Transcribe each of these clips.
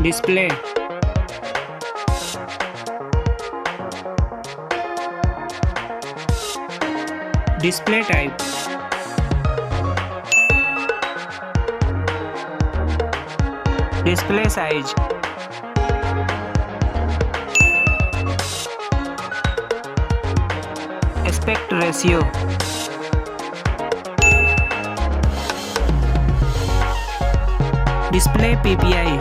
Display. Display type. Display size. Aspect ratio. Display PPI.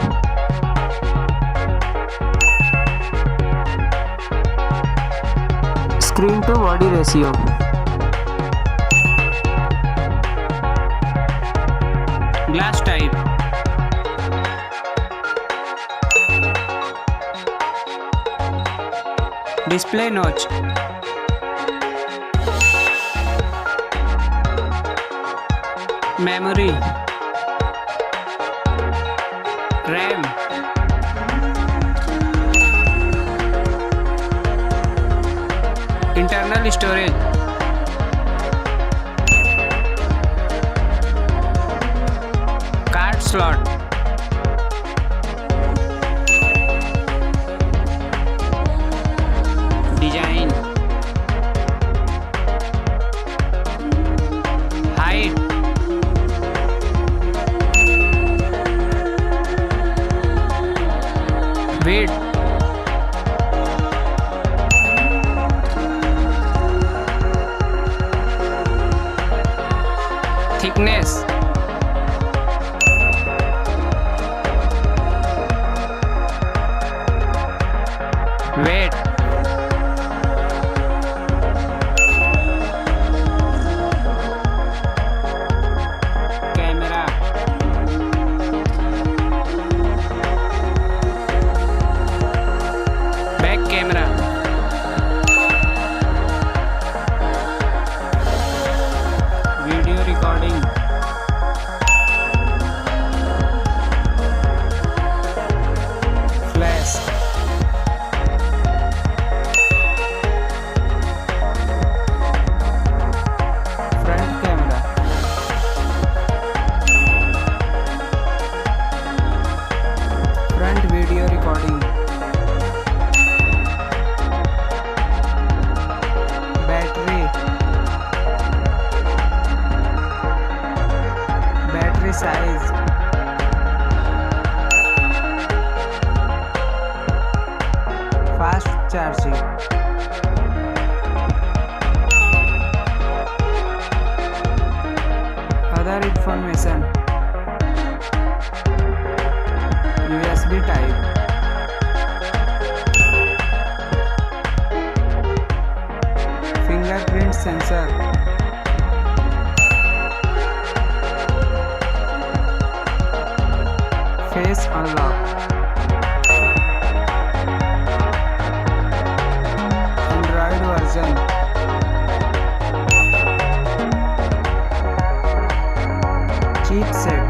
Screen to body ratio. Glass type. Display notch. Memory. RAM. Internal storage. Card slot. Design. Height. Width. Thickness. Weight. Camera. Back camera. Video recording. Flash. Front camera. Front video recording. Battery. Battery size. Fast charging. Other information. USB type. Fingerprint sensor. Face unlock. Android version. Chipset.